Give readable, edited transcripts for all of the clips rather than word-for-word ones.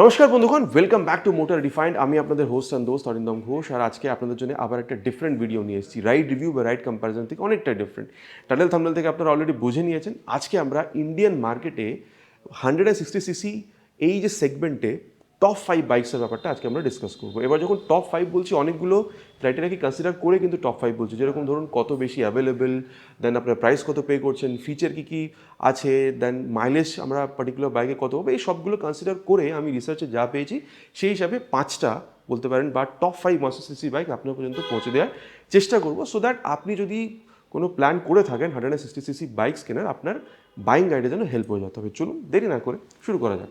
নমস্কার বন্ধুগণ, welcome back to motor refined. আমি আপনাদের হোস্ট অ্যান্ড দোস্ত অরিন্দম ঘোষ। আর আজকে আপনাদের জন্য আবার একটা ডিফারেন্ট ভিডিও নিয়ে এসেছি। রাইড রিভিউ বা রাইড কম্প্যারিজন থেকে অনেকটাই ডিফারেন্ট। টাইটেল থাম্বনেল থেকে আপনারা অলরেডি বুঝে নিয়েছেন। আজকে আমরা ইন্ডিয়ান মার্কেটে 160cc এই যে সেগমেন্টে টপ 5 বাইকসের ব্যাপারটা আজকে আমরা ডিসকাস করবো। এবার যখন টপ 5 বলছি, অনেকগুলো ক্রাইটেরিয়াকে কনসিডার করে কিন্তু টপ 5 বলছি। যেরকম ধরুন কত বেশি অ্যাভেলেবেল, দেন আপনার প্রাইস কত পে করছেন, ফিচার কী কী আছে, দেন মাইলেজ আমরা পার্টিকুলার বাইকে কত হবে, এই সবগুলো কনসিডার করে আমি রিসার্চে যা পেয়েছি সেই হিসাবে 5টা বলতে পারেন বা টপ 5 160cc বাইক আপনার পর্যন্ত পৌঁছে দেওয়ার চেষ্টা করবো, সো দ্যাট আপনি যদি কোনো প্ল্যান করে থাকেন 160cc বাইকস কেনার, আপনার বাইং গাইডে যেন হেল্প হয়ে যেতে হবে। চলুন দেরি না করে শুরু করা যাক।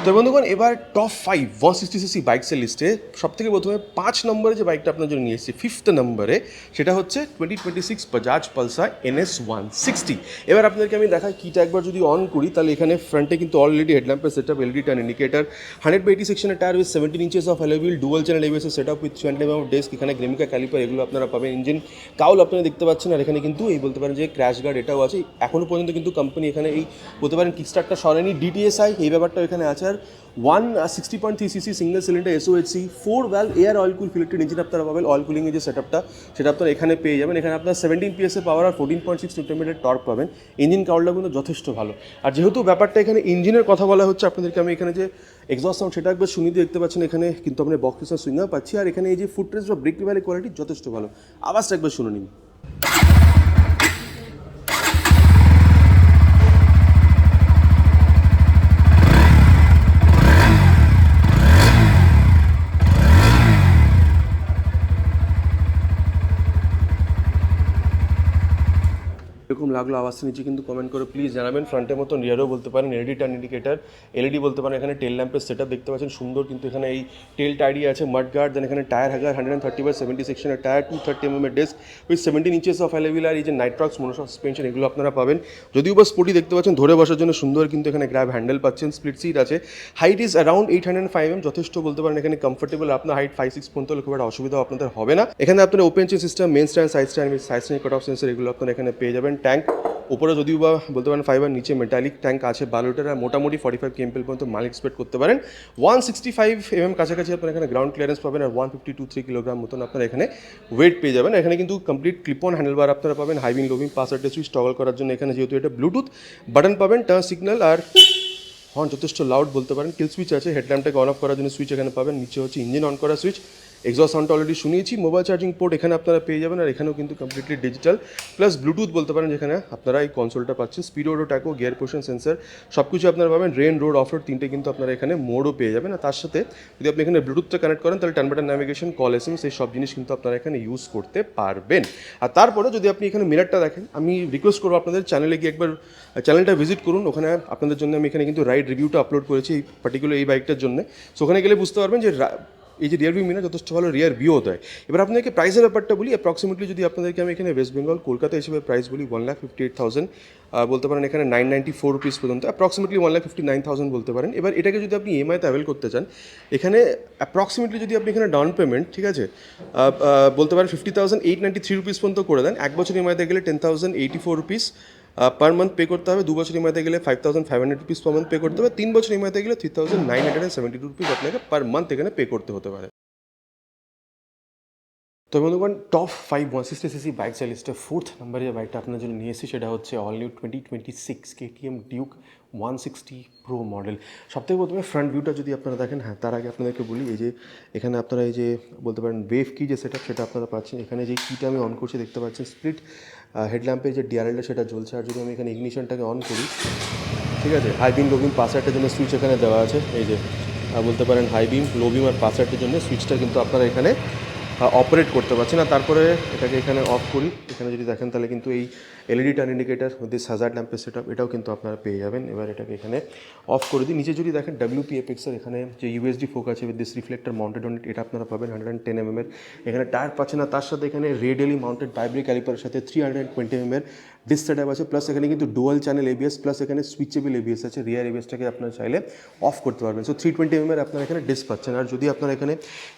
তো বন্ধুগণ, এবার টপ 5 160cc বাইকসের লিস্টে সবথেকে প্রথমে 5 নম্বরে যে বাইকটা আপনার জন্য নিয়ে এসেছি, 5th নম্বরে, সেটা হচ্ছে 2026 বাজাজ পালসার NS 160। এবার আপনাদেরকে আমি দেখাই কিটা একবার যদি অন করি, তাহলে এখানে ফ্রন্টে কিন্তু অলরেডি হেডল্যাম্পের সেটআপ, এলইডি টার্ন ইন্ডিকেটার, 180 সেকশনের tyre with 17 inches of alloy wheel, dual channel ABS setup with 300 mm of disc, এখানে গ্রেমিকা ক্যালিপার, এগুলো আপনারা পাবেন। ইঞ্জিন কাউল আপনারা দেখতে পাচ্ছেন, আর এখানে কিন্তু এই বলতে পারেন যে ক্র্যাশ গার্ড এটাও আছে। এখনও পর্যন্ত কিন্তু কোম্পানি এখানে এই বলতে পারেন কিকস্টার্টটা সরায়নি। DTSI এই ব্যাপারটাও এখানে আছে। আর 160.3cc single cylinder SOHC 4 valve air oil কুল ফিল্টার ইঞ্জিন আপনারা পাবেন। অয়েল কুলিংয়ের যে সেটআপটা সেটা আপনারা এখানে পেয়ে যাবেন। এখানে আপনার 17 PS এর পাওয়ার আর 14.6 Nm টর্ক পাবেন। ইঞ্জিন কাউলটা কিন্তু যথেষ্ট ভালো। আর যেহেতু ব্যাপারটা এখানে ইঞ্জিনের কথা বলা হচ্ছে, আপনাদেরকে আমি এখানে যে এক্সস্ট সাউন্ড সেটা একবার শুনিয়ে দেখতে পাচ্ছেন। এখানে কিন্তু আপনি বক্স পিসের সুইঙ্গার পাচ্ছি। আর এখানে এই যে ফুটরেস্ট বা ব্রেক রিভাইলের কোয়ালিটি যথেষ্ট ভালো। আওয়াজটা একবার শুনে নিন। এরকম লাগলো আওয়াজটা নিচে কিন্তু কমেন্ট করে প্লিজ জানাবেন। ফ্রন্টের মতন রিয়ারও বলতে পারেন, এলইডি টার্ন ইন্ডিকেটার, এলইডি বলতে পারেন। এখানে টেল ল্যাম্পের সেটআপ দেখতে পাচ্ছেন সুন্দর, কিন্তু এখানে এই টেল টায়ারই আছে, মাড গার্ড। দেন এখানে টায়ার হ্যাগার 130/70 সেকশনের টায়ার, 230 mm এর disc with 17 inches of alloy wheel. আর এই যে নাইট্রক্স মনোশক সাসপেনশন, এগুলো আপনারা পাবেন। যদিও বা স্পোর্টি দেখতে পাচ্ছেন, ধরে বসার জন্য সুন্দর, কিন্তু এখানে গ্র্যাব হ্যান্ডেল পাচ্ছেন, স্প্লিট সিট আছে। হাইট ইজ অ্যারাউন্ড 805 mm, যথেষ্ট বলতে পারেন এখানে কমফোর্টেবল। আপনার হাইট 5'6" পর্যন্ত হলে খুব একটা অসুবিধা আপনাদের হবে না। এখানে আপনার open chain system, main stand, side stand, side stand cut off sensor, এগুলো আপনারা এখানে পেয়ে যাবেন। ট্যাঙ্ক উপরে যদিও বা বলতে পারেন ফাইবার, নিচে মেটালিক ট্যাঙ্ক আছে 12 লিটার। আর মোটামুটি 45 kmpl পর্যন্ত মাইল এক্সপেক্ট করতে পারেন। 165 mm কাছাকাছি আপনারা এখানে গ্রাউন্ড ক্লিয়ারেন্স পাবেন। আর 152-3 কিলোগ্রাম মতন আপনারা এখানে ওয়েট পেয়ে যাবেন। এখানে কিন্তু কমপ্লিট ক্লিপ অন হ্যান্ডেলবার আপনারা পাবেন। হাইবিং লোবিং পাসওয়ার্ডে সুইচ টগল করার জন্য এখানে যেহেতু এটা ব্লুটুথ বাটন পাবেন, টার্ন সিগন্যাল আর হর্ন যথেষ্ট লাউড বলতে পারেন। কিল সুইচ আছে, হেডল্যাম্পটাকে অন অফ করার জন্য সুইচ এখানে পাবেন। নিচে হচ্ছে ইঞ্জিন অন করা সুইচ। এক্সস্ট সাউন্ডটা অলরেডি শুনিয়েছি। মোবাইল চার্জিং পোর্ট এখানে আপনারা পেয়ে যাবেন। আর এখানেও কিন্তু কমপ্লিটলি ডিজিটাল প্লাস ব্লুটুথ বলতে পারেন, যেখানে আপনারা এই কনসোলটা পাচ্ছেন। স্পিডোডো ট্যাকো, গিয়ার পোশন সেন্সার সব কিছু আপনারা পাবেন। রেন, রোড, অফ রোড তিনটে কিন্তু আপনারা এখানে মোডও পেয়ে যাবেন। আর তার সাথে যদি আপনি এখানে ব্লুটুথটা কানেক্ট করেন, তাহলে turn button navigation, call, SMS এই সব জিনিস কিন্তু আপনারা এখানে ইউজ করতে পারবেন। আর তারপরে যদি আপনি এখানে মিরারটা দেখেন, আমি রিকোয়েস্ট করবো আপনাদের চ্যানেলে গিয়ে একবার চ্যানেলটা ভিজিট করুন। ওখানে আপনাদের জন্য আমি এখানে কিন্তু রাইড রিভিউটা আপলোড করেছি এই পার্টিকুলার এই বাইকটার জন্য। সো ওখানে গেলে বুঝতে পারবেন যে এই যে রিয়ার ভিউ মিরার যথেষ্ট ভালো রিয়ার ভিউও দেয়। এবার আপনাদেরকে প্রাইসের ব্যাপারটা বলি। অ্যাপ্রক্সিমেটলি যদি আপনাদেরকে আমি এখানে ওয়েস্ট বেঙ্গল কলকাতা হিসেবে প্রাইস বলি, 1,58,000 বলতে পারেন। এখানে 994 রুপিস পর্যন্ত, অ্যাপ্রক্সিমেটলি 1,59,000 বলতে পারেন। এবার এটাকে যদি আপনি EMI-তে অ্যাভেল করতে চান, এখানে অ্যাপ্রক্সিমেটলি যদি আপনি এখানে ডাউন পেমেন্ট, ঠিক আছে, বলতে পারেন 50,893 রুপিস পর্যন্ত করে দেন, এক বছর EMI-তে গেলে 10,084 রুপিস পার মান্থ পে করতে হবে। 2 বছর EMI-তে গেলে 5,500 রুপিস পার মান্থ পে করতে হবে। 3 বছর EMI-তে গেলে 3,972 রুপিস আপনাকে পার মান্থ এখানে পে করতে হতে পারে। তো বন্ধুগণ, টপ 5 160cc বাইকসের লিস্টে 4th নম্বরে যে বাইকটা আপনার জন্য নিয়ে এসেছি, সেটা হচ্ছে all new 2026 KTM Duke 160 pro model. সবথেকে প্রথমে ফ্রন্ট ভিউটা যদি আপনারা দেখেন, হ্যাঁ তার আগে আপনাদেরকে বলি, এই যে এখানে আপনারা এই যে বলতে পারেন ওয়েভ কি যে সেটআপ, সেটা আপনারা পাচ্ছেন। এখানে যে কিটা আমি অন করছি দেখতে পাচ্ছেন, স্প্লিট হেডল্যাম্পে যে ডিআরএলটা সেটা জ্বলছে। আর যদি আমি এখানে ইগনিশনটাকে অন করি, ঠিক আছে, হাই বিম লো বিম পাসওয়ার্ডের জন্য সুইচ এখানে দেওয়া আছে। এই যে বলতে পারেন হাই বিম, লো বিম আর পাসওয়ার্ডের জন্য সুইচটা কিন্তু আপনারা এখানে অপারেট করতে পারছি না। তারপরে এটাকে এখানে অফ করি। এখানে যদি দেখেন তাহলে কিন্তু এই LED turn indicator this hazard ল্যাম্পের সেটআপ, এটাও কিন্তু আপনারা পেয়ে যাবেন। এবার এটাকে এখানে অফ করে দিই। নিচে যদি দেখেন WPFX-এর এখানে যে USD ফোক আছে with this reflector mounted on it, এটা আপনারা পাবেন 110 mm এর। এখানে টায়ার পাচ্ছেন না, তার সাথে এখানে রেডিয়ালি মাউন্টেড বাইব্রেক ক্যালিপারের সাথে 320 mm এর ডিস্ক সেটআপ আছে। প্লাস এখানে কিন্তু ডুয়াল চ্যানেল ABS, প্লাস এখানে সুইচেবল ABS আছে। রিয়ার ABS-টাকে আপনারা চাইলে অফ করতে পারবেন। সো 320 mm এর আপনারা এখানে ডিস্ক পাচ্ছেন। আর যদি আপনারা এখানে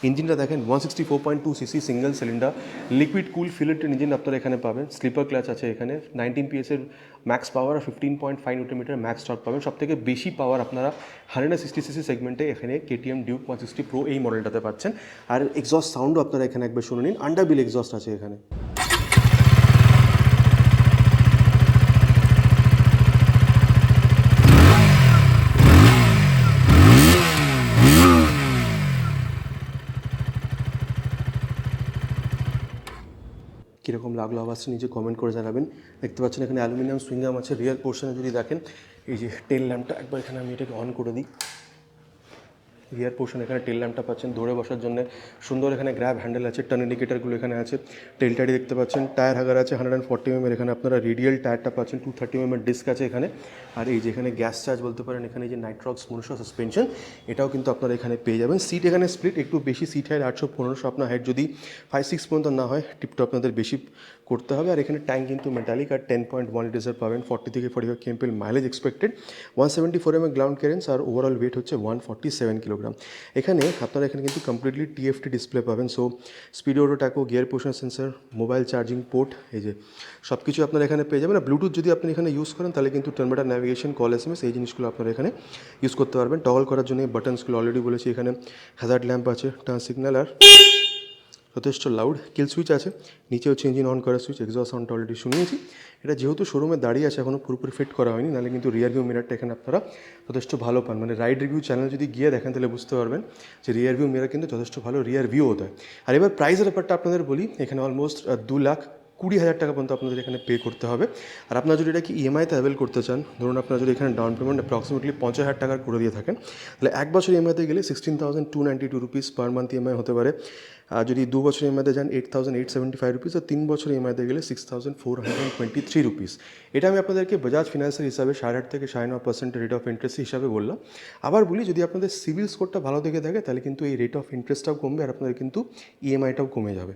ইঞ্জিনটা দেখেন, 164.2cc single cylinder liquid cool filtered engine আপনারা এখানে পাবেন। স্লিপার ক্লাচ আছে এখানে, 19 PS-এর ম্যাক্স পাওয়ার আর 15.5 নিউটন ম্যাক্স টর্ক পাবেন। সব থেকে বেশি পাওয়ার আপনারা 160cc সেগমেন্টে এখানে KTM ডিউক 160 প্রো এই মডেলটাতে পাচ্ছেন। আর এক্সস্ট সাউন্ডও আপনারা এখানে একবার শুনে নিন, আন্ডারবিল এক্সস্ট আছে এখানে। কীরকম লাগলো আওয়াজটা নিচে কমেন্ট করে জানাবেন। দেখতে পাচ্ছেন এখানে অ্যালুমিনিয়াম সুইংগাম আছে। রিয়ার পোর্শনে যদি দেখেন, এই যে টেল ল্যাম্পটা একবার এখানে আমি এটাকে অন করে দিই। রিয়ার পোর্শন এখানে টেল ল্যাম্পটা পাচ্ছেন ধরে বসার জন্য, সুন্দর এখানে গ্র্যাব হ্যান্ডেল আছে, টার্ন ইন্ডিকেটারগুলো এখানে আছে, টেল টায়ারি দেখতে পাচ্ছেন, টায়ার হাগার আছে 140 mm, এখানে আপনারা রেডিয়াল টায়ারটা পাচ্ছেন, 230 mm ডিস্ক আছে এখানে। আর এই যে এখানে গ্যাস চার্জ বলতে পারেন, এখানে যে নাইট্রক্স 1500 সাসপেনশন, এটাও কিন্তু আপনারা এখানে পেয়ে যাবেন। সিট এখানে স্প্লিট, একটু বেশি সিট হাইট 800-1500, আপনার হাইট যদি 5-6 পর্যন্ত না হয় টিপটা আপনাদের বেশি করতে হবে। আর এখানে ট্যাঙ্ক কিন্তু মেটালিক আর 10.1 লিটার পাবেন, 40 থেকে 45 kmpl mileage expected, 174 mm ground clearance, আর ওভারঅল ওয়েট হচ্ছে 147 কিলোগ্রাম। এখানে আপনারা এখানে কিন্তু কমপ্লিটলি TFT ডিসপ্লে পাবেন। So speedo to tacho, gear portion sensor, mobile charging port, এই যে সব কিছু আপনারা এখানে পেয়ে যাবেন। আর ব্লুটুথ যদি আপনি এখানে ইউজ করেন তাহলে কিন্তু turn button, navigation, call, SMS এই জিনিসগুলো আপনারা এখানে ইউজ করতে পারবেন। টগল করার জন্য এই বাটনসগুলো অলরেডি বলেছি, এখানে হ্যাজার্ড ল্যাম্প আছে, টার্ন সিগন্যাল, আর যথেষ্ট লাউড কিল সুইচ আছে। নিচে হচ্ছে ইঞ্জিন অন করার সুইচ, এক্সস্ট সাউন্ড অলরেডি শুনিয়েছি। এটা যেহেতু শোরুমে দাঁড়িয়ে আছে, এখনও পুরোপুরি ফিট করা হয়নি, নাহলে কিন্তু রিয়ার ভিউ মিরারটা এখানে আপনারা যথেষ্ট ভালো পান। মানে রাইড রিভিউ চ্যানেল যদি গিয়ে দেখেন তাহলে বুঝতে পারবেন যে রিয়ার ভিউ মিরার কিন্তু যথেষ্ট ভালো রিয়ার ভিউ হতে হয়। আর এবার প্রাইসের ব্যাপারটা আপনাদের বলি, এখানে অলমোস্ট 2,20,000 টাকা পর্যন্ত আপনাদের এখানে পে করতে হবে। আর আপনারা যদি এটা কি EMI-তে অ্যাভেল করতে চান, ধরুন আপনারা যদি এখানে ডাউন পেমেন্ট অ্যাপ্রক্সিমেটলি 50,000 টাকার করে দিয়ে থাকেন, তাহলে এক বছর EMI-তে গেলে 16,292 রুপিস পার মান্থ EMI হতে পারে। আর যদি 2 বছর EMI-তে যান 8,875 রুপিস, আর 3 বছর EMI-তে গেলে 6,423 রুপিস। এটা আমি আপনাদেরকে বাজাজ ফিনান্সের হিসাবে 8.5 থেকে 9.5% রেট অফ ইন্টারেস্ট হিসাবে বললাম। আবার বলি, যদি আপনাদের সিভিল স্কোরটা ভালো দেখে থাকে তাহলে কিন্তু এই রেট অফ ইন্টারেস্টটাও কমবে, আর আপনাদের কিন্তু EMI-টাও কমে যাবে।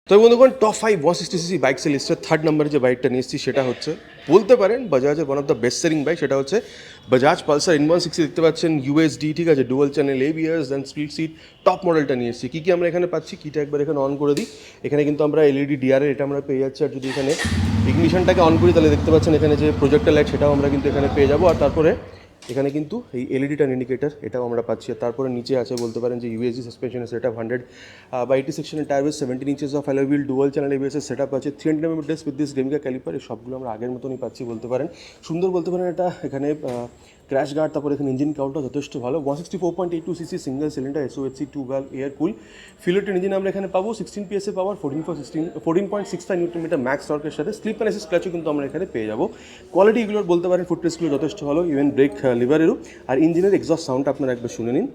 তো বন্ধুগণ, টপ 5 160cc বাইকসের লিস্টে 3rd নম্বরে যে বাইকটা নিয়ে এসেছি সেটা হচ্ছে বলতে পারেন বাজাজের one of the best selling bike. সেটা হচ্ছে বাজাজ পালসার N160। দেখতে পাচ্ছেন USD, ঠিক আছে, ডুয়াল চ্যানেল ABS, দেন স্পিড সিট, টপ মডেলটা নিয়ে এসেছি। কী আমরা এখানে পাচ্ছি, কিটা একবার এখানে অন করে দিই। এখানে কিন্তু আমরা LED DRL এটা আমরা পেয়ে যাচ্ছি। আর যদি এখানে ইগনিশনটাকে অন করি তাহলে দেখতে পাচ্ছেন এখানে যে প্রজেক্টর লাইট সেটাও আমরা কিন্তু এখানে পেয়ে যাবো। আর তারপরে এখানে কিন্তু এই LED টার্ন ইন্ডিকেটার এটাও আমরা পাচ্ছি। আর তারপরে নিচে আছে বলতে পারেন যে USD সাসপেনশনের সেটআপ, 100/80 সেকশনের tyre with 17 inches of alloy wheel, dual channel ABS এর সেটআপ আছে, 300 mm ডিস্ক উইথ দিস ডেমিকা ক্যালিপার। এই সবগুলো আমরা আগের মতনই পাচ্ছি বলতে পারেন। সুন্দর বলতে পারেন এটা। এখানে ক্র্যাশ গার্ড, তারপরে এখানে ইঞ্জিন কাউন্টটা যথেষ্ট ভালো। 164.82cc single cylinder SOHC 2 valve air cool filtered engine আমরা এখানে পাবো। 16 PS power, 14.65 newton meter max টর্কের সাথে স্লিপ অ্যান্ড অ্যাসিস্ট ক্লাচও কিন্তু আমরা এখানে পেয়ে যাবো। কোয়ালিটি এগুলোর বলতে পারেন ফুটরেস্টগুলো যথেষ্ট ভালো, ইভেন ব্রেক লিভারেরও। আর ইঞ্জিনের এক্সস্ট সাউন্ডটা আপনারা একবার শুনে নিন।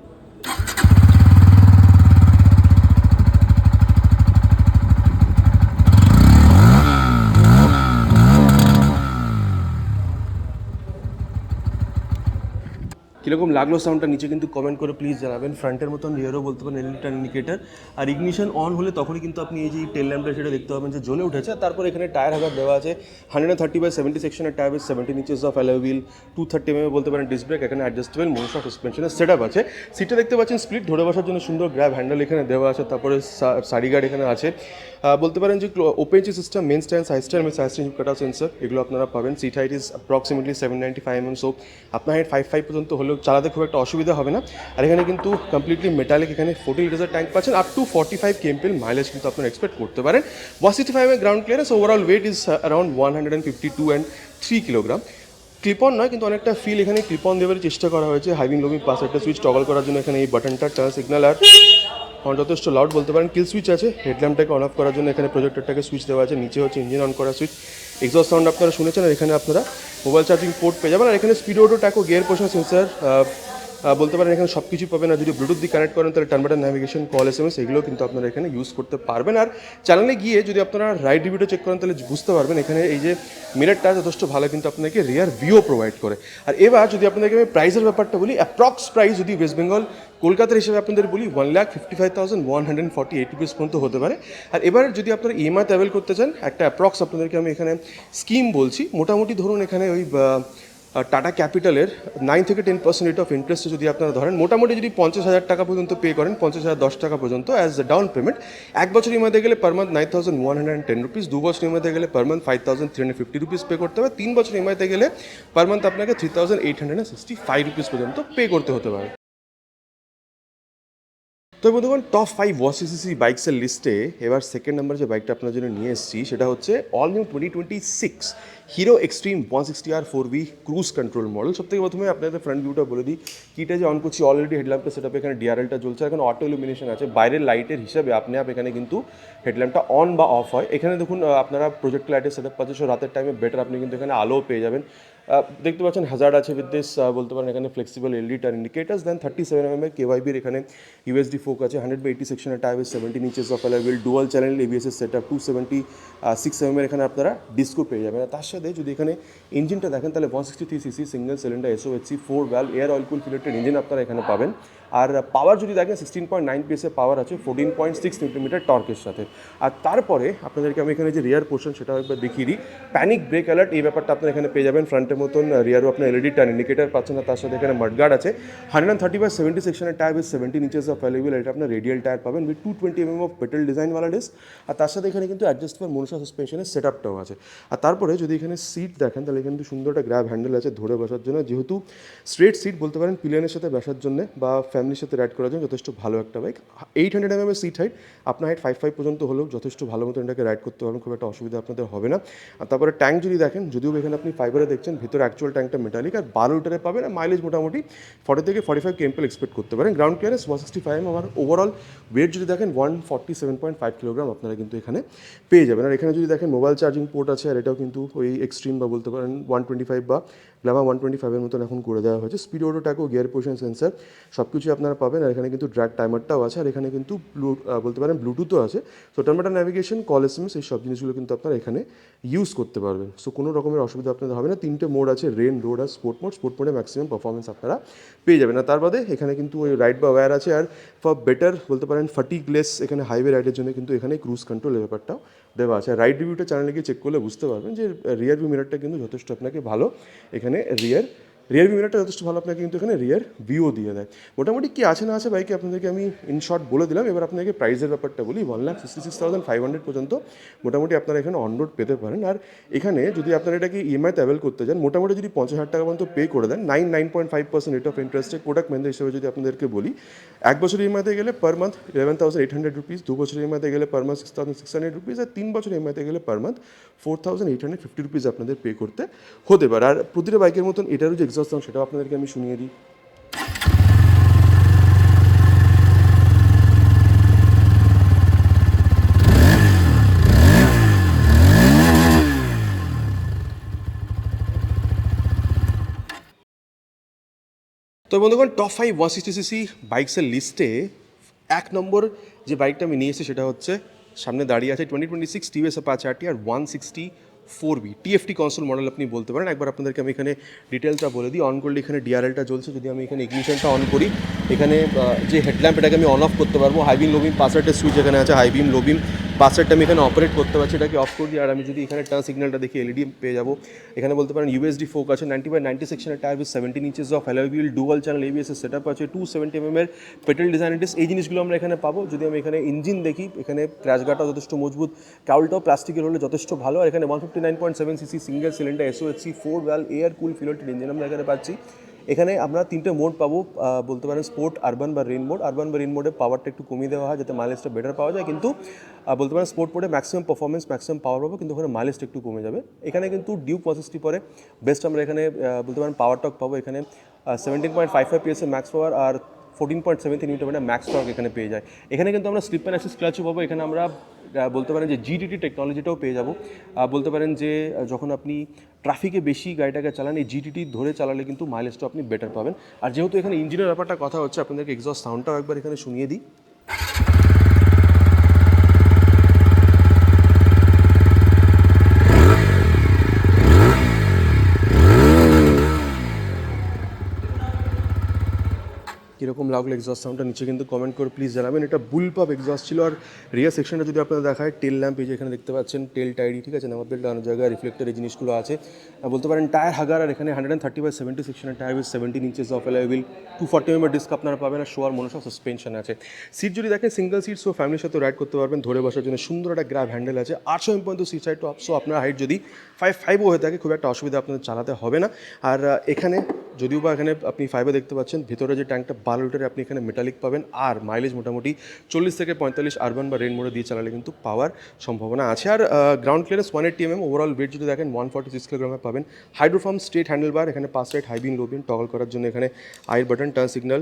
কীরকম লাগলো সাউন্ডটা নিচে কিন্তু কমেন্ট করে প্লিজ জানাবেন। ফ্রন্টের মতন রিয়ারও বলতে পারেন LED টার্ন ইন্ডিকেটার। আর ইগনিশন অন হলে তখনই কিন্তু আপনি এই যে টেল ল্যাম্পটা সেটা দেখতে পাবেন যে জ্বলে উঠেছে। তারপর এখানে টায়ার হাগার দেওয়া আছে, 130/70 সেকশনের tyre with 17 inches of alloy wheel, 230 mm বলতে পারেন ডিস্ক ব্রেক, এখানে অ্যাডজাস্টেবল মোশন সাসপেনশনের সেটআপ আছে। সিটে দেখতে পাচ্ছেন স্প্লিট, ধরে বসার জন্য সুন্দর গ্র্যাব হ্যান্ডেল এখানে দেওয়া আছে। তারপরে সাইড গার্ড এখানে আছে। বলতে পারেন যে open system, main stand, side stand কাটা সেন্সর এগুলো আপনারা পাবেন। Seat height is approximately 795 mm, so আপনার হাইট 5'5" পর্যন্ত হলেও চালাতে খুব একটা অসুবিধা হবে না। আর এখানে কিন্তু কমপ্লিটলি মেটালিক, এখানে 40 লিটার ট্যাঙ্ক পাচ্ছেন, আপ টু 45 kmpl মাইলেজ কিন্তু আপনারা এক্সপেক্ট করতে পারেন। 165 mm ground clearance, overall weight is around 152.3 kilogram. Clip on নয় কিন্তু অনেকটা ফিল এখানে ক্লিপ অন দেওয়ার চেষ্টা করা হয়েছে। হাইভিং লোভিং পাস একটা সুইচ টগল করার জন্য এখানে এই বাটনটা, টার্ন সিগন্যাল, আর যথেষ্ট লাউড বলতে পারেন। কিল সুইচ আছে, হেডল্যাম্পটাকে অন অফ করার জন্য এখানে প্রজেক্টরটাকে সুইচ দেওয়া আছে। নিচে হচ্ছে ইঞ্জিন অন করার সুইচ, এক্সস্ট সাউন্ড আপনারা শুনেছেন। আর এখানে আপনারা মোবাইল চার্জিং পোর্ট পেয়ে যাবেন। আর এখানে স্পিডোটো ট্যাকো, গিয়ার পোর্শন সেন্সর বলতে পারেন এখানে সব কিছু পাবেন। আর যদি ব্লুটুথ দিয়ে কানেক্ট করেন তাহলে turn button, navigation, call, SMS এগুলো কিন্তু আপনারা এখানে ইউজ করতে পারবেন। আর চ্যানেলে গিয়ে যদি আপনারা রাইড রিভিউটা চেক করেন তাহলে বুঝতে পারবেন এখানে এই যে মিররটা যথেষ্ট ভালো কিন্তু আপনাকে রিয়ার ভিউ প্রোভাইড করে। আর এবার যদি আপনাদেরকে আমি প্রাইসের ব্যাপারটা বলি, অ্যাপ্রক্স প্রাইস যদি ওয়েস্ট বেঙ্গল কলকাতার হিসেবে আপনাদের বলি 1,55,148 রুপিস পর্যন্ত হতে পারে। আর এবার যদি আপনারা EMI-তে অ্যাভেল করতে চান, একটা অ্যাপ্রক্স আপনাদেরকে আমি এখানে স্কিম বলছি। মোটামুটি ধরুন এখানে ওই টাটা ক্যাপিটালের 9 থেকে 10% রেট অফ ইন্টারেস্টে যদি আপনারা ধরেন, মোটামুটি যদি 50,000 টাকা পর্যন্ত পে করেন, 50,010 টাকা পর্যন্ত অ্যাজ ডাউন পেমেন্ট, এক বছর ইএমআইতে গেলে পার মান্থ 9,110 রুপিস, 2 বছর ইএমআইতে গেলে পার মান্থ 5,350 রুপিস পে করতে হবে, 3 বছর ইএমআইতে গেলে পার মান্থ আপনাকে 3,865 রুপিস পর্যন্ত পে করতে হতে পারে। তো বন্ধুগণ, টপ 5 ওয়াসিসিসি বাইকসের লিস্টে এবার সেকেন্ড নাম্বার যে বাইকটা আপনার জন্য নিয়ে এসেছি সেটা হচ্ছে all new 2026 Hero Xtreme 160R 4V cruise control model. সব থেকে প্রথমে আপনাদের ফ্রন্ট ভিউটা বলে দিই, কিটা যে অন করছি অলরেডি হেডল্যাম্পটা সেট আপ, এখানে ডিআরএলটা জ্বলছে, এখানে অটো ইলুমিনেশন আছে, বাইরের লাইটের হিসাবে আপনি এখানে কিন্তু হেডল্যাম্পটা অন বা অফ হয়। এখানে দেখুন আপনারা প্রজেক্ট লাইটের সেট আপ পাচ্ছেন, সো রাতের টাইমে বেটার আপনি কিন্তু এখানে আলো পেয়ে যাবেন। দেখতে পাচ্ছেন হ্যাজার্ড আছে উইথ দিস, বলতে পারেন এখানে ফ্লেক্সিবল এলইডি টার্ন ইন্ডিকেটার্স, দেন 37mm কেওয়াইবির এখানে ইউএসডি ফোক আছে, 100/80 সেকশনের tyre with 17 inches of alloy wheel, dual channel ABS এর সেটআপ, 276mm এখানে আপনারা ডিস্কো পেয়ে যাবেন। তার সাথে যদি এখানে ইঞ্জিনটা দেখেন তাহলে 163cc single cylinder SOHC 4 valve air oil cool filtered engine আপনারা এখানে পাবেন। আর পাওয়ার যদি দেখেন 16.9 PS এর পাওয়ার আছে, 14.6 নিউটন টর্কের সাথে। আর তারপরে আপনাদেরকে আমি এখানে যে রিয়ার পোর্শন সেটা একবার দেখিয়ে দিই। প্যানিক ব্রেক অ্যালার্ট এই ব্যাপারটা আপনারা এখানে পেয়ে যাবেন, ফ্রন্টের মতন রিয়ারও আপনার এলইডি টার্ন ইন্ডিকেটার পাচ্ছেন, আর তার সাথে এখানে মাডগার্ড আছে, 130/70 সেকশনের tyre with 17 inches of alloy wheel, এটা আপনার রেডিয়াল টায়ার পাবেন উইথ 220mm অফ পেটেল ডিজাইনওয়ালা ডিস্ক, আর তার সাথে এখানে কিন্তু অ্যাডজাস্টেবল মনসা সাসপেনশনের সেটআপটাও আছে। আর তারপরে যদি এখানে সিট দেখেন তাহলে এখানে কিন্তু সুন্দর একটা গ্র্যাব হ্যান্ডেল আছে ধরে বসার জন্য, যেহেতু স্ট্রেট সিট বলতে পারেন, পিলিয়নের সাথে বসার জন্য বা ফ্যামিলির সাথে রাইড করার জন্য যথেষ্ট ভালো একটা বাইক। 800mm সিট হাইট, আপনার হাইট 5'5" পর্যন্ত হলেও যথেষ্ট ভালো মতো এটাকে রাইড করতে পারবেন, খুব একটা অসুবিধা আপনাদের হবে না। আর তারপরে ট্যাঙ্ক যদি দেখেন, যদিও এখানে আপনি ফাইবারে দেখছেন, ভেতরে অ্যাকচুয়াল ট্যাঙ্কটা মেটালিক, আর 12 লিটারে পাবেন, আর মাইলেজ মোটামুটি 40 থেকে 45 কেএমপিএল এক্সপেক্ট করতে পারেন। গ্রাউন্ড ক্লিয়ারেন্স 165 আমার ওভারঅল ওয়েট যদি দেখেন 147.5 কিলোগ্রাম আপনারা কিন্তু এখানে পেয়ে যাবেন। আর এখানে যদি দেখেন মোবাইল চার্জিং পোর্ট আছে, আর এটাও কিন্তু ওই এক্সট্রিম বা বলতে পারেন 125 বা গ্ল্যামার 125 মতন এখন করে দেওয়া হয়েছে। Speed auto tacho, gear position sensor সব কিছুই আপনারা পাবেন। আর এখানে কিন্তু ড্র্যাগ টাইমারটাও আছে, আর এখানে কিন্তু বলতে পারেন ব্লুটুথও আছে। So terminal navigation, call SMS এই সব জিনিসগুলো কিন্তু আপনারা এখানে ইউজ করতে পারবেন। সো কোনো রকমের অসুবিধা আপনাদের হবে না। 3টে মোড আছে, রেন, রোড আর স্পোর্ট মোড। স্পোর্ট মোডে ম্যাক্সিমাম পারফরমেন্স আপনারা পেয়ে যাবেন। আর তার বাদে এখানে কিন্তু ওই রাইড বা ওয়্যার আছে, আর ফর বেটার বলতে পারেন ফাটিগলেস এখানে হাইওয়ে রাইডের জন্য কিন্তু এখানে ক্রুজ কন্ট্রোল ব্যাপারটাও দেওয়া আছে। রাইড রিভিউটা চ্যানেলে গিয়ে চেক করলে বুঝতে পারবেন যে রিয়ার ভিউ মিররটা কিন্তু যথেষ্ট আপনাকে ভালো, এখানে রিয়ার ভিউ মিররটা যথেষ্ট ভালো আপনাকে কিন্তু এখানে রিয়ার ভিউও দিয়ে দেয়। মোটামুটি কি আছে না আছে বাইকে আপনাদেরকে আমি ইন শর্ট বলে দিলাম। এবার আপনাদেরকে প্রাইসের ব্যাপারটা বলি। 1,66,500 পর্যন্ত মোটামুটি আপনারা এখানে অন রোড পেতে পারেন। আর এখানে যদি আপনারা এটাকে ইএমআইতে অ্যাভেল করতে চান, মোটামুটি যদি 50,000 টাকা পর্যন্ত পে করে দেন, 9.5% রেট অফ ইন্টারেস্টে কোটাক মাহিন্দ্রা হিসেবে যদি আপনাদেরকে বলি, এক বছর ইএমআইতে গেলে পার মান্থ 11,800 রুপিস, 2 বছর ইএমআইতে গেলে পার মান্থ 6,600 রুপিস, আর 3 বছর ইএমআইতে গেলে পার মান্থ 4,850 রুপিস আপনাদের পে করতে হতে পারে। আর প্রতিটা বাইকের মতন এটারও যে এক্সস্ট সাউন্ড সেটাও আপনাদেরকে আমি শুনিয়ে দিই। তো বন্ধুগণ, টপ 5 160cc বাইকসের লিস্টে 1 নম্বর যে বাইকটা আমি নিয়ে এসেছি সেটা হচ্ছে সামনে দাঁড়িয়ে আছে 2026 TVS Apache RTR 160 TFT console model আপনি বলতে পারেন। একবার আপনাদেরকে আমি এখানে ডিটেলসটা বলে দিই। অন করলে এখানে ডিআরএলটা জ্বলছে, যদি আমি এখানে ইগনিশনটা অন করি, এখানে যে হেডল্যাম্প এটাকে আমি অন অফ করতে পারবো। হাইবিম লোবিম পাসারটের সুইচ এখানে আছে, হাইবিম লোবিম পাসারটা আমি এখানে অপারেট করতে পারছি, এটাকে অফ করে দিই। আর আমি যদি এখানে টার্ন সিগন্যালটা দেখি এলইডি পেয়ে যাবো। এখানে বলতে পারেন ইউএসডি ফোক আছে, 90/90 সেকশনের tyre with 17 inches of alloy wheel, dual channel ABS এর সেটআপ আছে, 270mm এর পেট্রোল ডিজাইন ডিস্ক, এই জিনিসগুলো আমরা এখানে পাবো। যদি আমি এখানে ইঞ্জিন দেখি, এখানে ক্র্যাশ গার্ডটাও যথেষ্ট মজবুত, কাউলটাও প্লাস্টিকের হলে যথেষ্ট ভালো। আর এখানে 159.7cc single cylinder SOHC 4 valve air cool filtered engine আমরা এখানে পাচ্ছি। এখানে আমরা 3টে মোড পাবো, বলতে পারেন স্পোর্ট, আরবান বা রেন মোড। আরবান বা রেন মোডে পাওয়ারটা একটু কমিয়ে দেওয়া হয় যাতে মাইলেজটা বেটার পাওয়া যায়, কিন্তু বলতে পারেন স্পোর্ট মোডে ম্যাক্সিমাম পারফরমেন্স, ম্যাক্সিমাম পাওয়ার পাবো, কিন্তু ওখানে মাইলেজটা একটু কমে যাবে। এখানে কিন্তু ডিউক 160 পরে বেস্ট আমরা এখানে বলতে পারেন পাওয়ার টক পাবো। এখানে 17.55 PS ম্যাক্স পাওয়ার আর 14.73 নিউটন ম্যাক্স টর্ক এখানে পেয়ে যায়। এখানে কিন্তু আমরা স্লিপ অ্যান্ড অ্যাসিস্ট ক্লাচও পাবো। এখানে আমরা বলতে পারেন যে জিটিটি টেকনোলজিটাও পেয়ে যাবো। বলতে পারেন যে যখন আপনি ট্রাফিকে বেশি গাড়িটাকে চালান, এই জিটিটি ধরে চালালে কিন্তু মাইলেজটা আপনি বেটার পাবেন। আর যেহেতু এখানে ইঞ্জিনের ব্যাপারটা কথা হচ্ছে, আপনাদেরকে এক্সস্ট সাউন্ডটাও একবার এখানে শুনিয়ে দিই। কীরকম লাগলো এক্সস্ট সাউন্ডটা নিচে কিন্তু কমেন্ট করে প্লিজ জানাবেন। এটা বুলপাপ এক্সস্ট ছিল। আর রিয়ার সেকশনটা যদি আপনারা দেখায়, টেল ল্যাম্প এই যে এখানে দেখতে পাচ্ছেন, টেল টাইডি, ঠিক আছে, নাম্বার প্লেট অনেক জায়গায় রিফ্লেক্টর এই জিনিসগুলো আছে। বলতে পারেন টায়ার হাগার। আর এখানে 130/70 সেকশনের tyre with 17 inches of alloy 240 mm disc আপনারা পাবেন। আর শোয়ার মনোসা সাসপেনশন আছে। সিট যদি দেখেন সিঙ্গেল সিট, সো ফ্যামিলির সাথে রাইড করতে পারবেন। ধরে বসার জন্য সুন্দর একটা গ্র্যাব হ্যান্ডেল আছে। 800 mm পর্যন্ত সিট সাইড টপ, সো আপনার হাইট যদি 5'5" হয়ে থাকে খুব একটা অসুবিধা আপনাদের চালাতে হবে না। আর এখানে যদিও বা এখানে আপনি 5 দেখতে পাচ্ছেন, ভেতরে যে ট্যাঙ্কটা 12 লিটারে আপনি এখানে মেটালিক পাবেন। আর মাইলেজ মোটামুটি 40 থেকে 45 আরবান বা রেন মোডে দিয়ে চালালে কিন্তু পাওয়ার সম্ভাবনা আছে। আর ground clearance 180 mm, overall weight যদি দেখেন 146 কিলোগ্রামে পাবেন। হাইড্রোফার্ম স্ট্রেট হ্যান্ডেল বার, এখানে 5 সাইড হাই বিন লো বিন টগল করার জন্য এখানে আইর বাটন, টার্ন সিগন্যাল,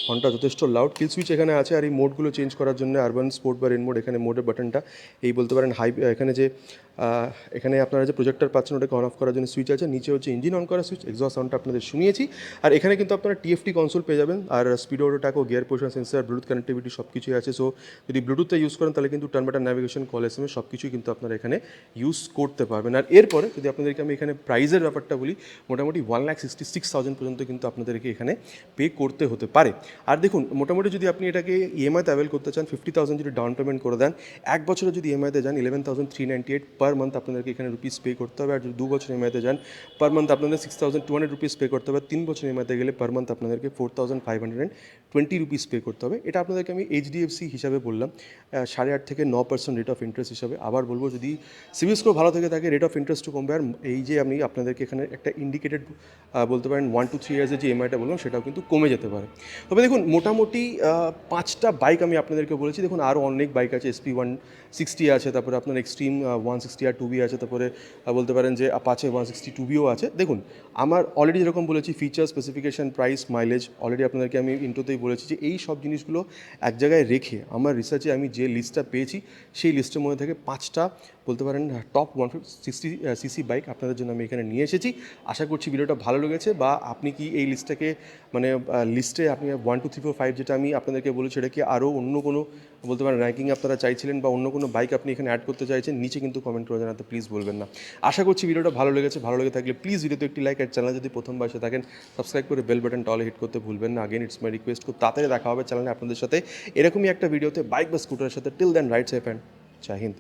হর্নটা যথেষ্ট লাউড, কিল সুইচ এখানে আছে। আর এই মোডগুলো চেঞ্জ করার জন্য আরবান, স্পোর্ট বা রেন মোড, এখানে মোডের বাটনটা এই বলতে পারেন হাই, এখানে যে এখানে আপনারা যে প্রজেক্টর পাচ্ছেন ওটাকে অন অফ করার জন্য সুইচ আছে। নিচে হচ্ছে ইঞ্জিন অন করার সুইচ, এক্সস্ট সাউন্ডটা আপনাদের শুনিয়েছি। আর এখানে কিন্তু আপনারা টিএফটি কনসোল পেয়ে যাবেন। আর speed auto tacho, gear position sensor, Bluetooth connectivity সব কিছুই আছে। সো যদি ব্লুটুথটা ইউজ করেন তাহলে কিন্তু turn button navigation, call SMS সব কিছুই কিন্তু আপনারা এখানে ইউজ করতে পারবেন। আর এরপরে যদি আপনাদেরকে আমি এখানে প্রাইজের ব্যাপারটা বলি, মোটামুটি 1,66,000 পর্যন্ত কিন্তু আপনাদেরকে এখানে পে করতে হতে পারে। আর দেখুন মোটামুটি যদি আপনি এটাকে ইএমআইতে অ্যাভেল করতে চান, 50,000 যদি ডাউন পেমেন্ট করে দেন, 1 বছরে যদি ইএমআইতে যান 11,398 পার মান্থ আপনাদেরকে এখানে রুপিস পে করতে হবে। আর যদি 2 বছর ইএমআইতে যান পার মান্থ আপনাদের 6,200 রুপিস পে করতে হবে। 3 বছর ইএমআইতে গেলে পার মান্থ আপনাদেরকে 4,520 রুপিস পে করতে হবে। এটা আপনাদেরকে আমি এইচডিএফসি হিসাবে বললাম, 8.5 থেকে 9% রেট অফ ইন্টারেস্ট হিসাবে। আবার বলবো যদি সিভিল স্কোর ভালো থেকে থাকে রেট অফ ইন্টারেস্টও কমবে। আর এই যে আমি আপনাদেরকে এখানে একটা ইন্ডিকেটেড বলতে পারেন 1 to 3 ইয়ার্সের যে ইএমআইটা বললাম সেটাও কিন্তু কমে যেতে পারে। তবে দেখুন মোটামুটি 5টা বাইক আমি আপনাদেরকে বলেছি। দেখুন আরও অনেক বাইক আছে, SP 160 আছে, তারপরে আপনার এক্সট্রিম 160 আর 2B আছে, তারপরে বলতে পারেন যে আপাচে 160 2Bও আছে। দেখুন আমার অলরেডি যেরকম বলেছি feature, specification, price, mileage already আপনাদেরকে আমি ইন্ট্রোতেই বলেছি যে এই সব জিনিসগুলো এক জায়গায় রেখে আমার রিসার্চে আমি যে লিস্টটা পেয়েছি সেই লিস্টের মধ্যে থেকে 5টা বলতে পারেন টপ 160 সিসি বাইক আপনাদের জন্য আমি এখানে নিয়ে এসেছি। আশা করছি ভিডিওটা ভালো লেগেছে। বা আপনি কি এই লিস্টটাকে মানে লিস্টে আপনি 1 2 3 4 5 যেটা আমি আপনাদেরকে বলেছি এটা কি আরও অন্য কোনো বলতে পারেন র্যাঙ্কিং আপনারা চাইছিলেন বা অন্য কোনো বাইক আপনি এখানে অ্যাড করতে চাইছেন, নিচে কিন্তু কমেন্ট করে জানাতে প্লিজ বলবেন না। আশা করছি ভিডিওটা ভালো লেগেছে। ভালো লেগে থাকলে প্লিজ ভিডিওতে একটি লাইক, আর চ্যানেল যদি প্রথমবার এসে থাকেন সাবস্ক্রাইব করে বেল বাটনটা অলে হিট করতে ভুলবেন না। আগেন ইটস মাই রিকোয়েস্ট, খুব তাড়াতাড়ি দেখা হবে চ্যানেলে আপনাদের সাথে এরকমই একটা ভিডিওতে বাইক বা স্কুটারের সাথে। Till then ride safe and জয় হিন্দ।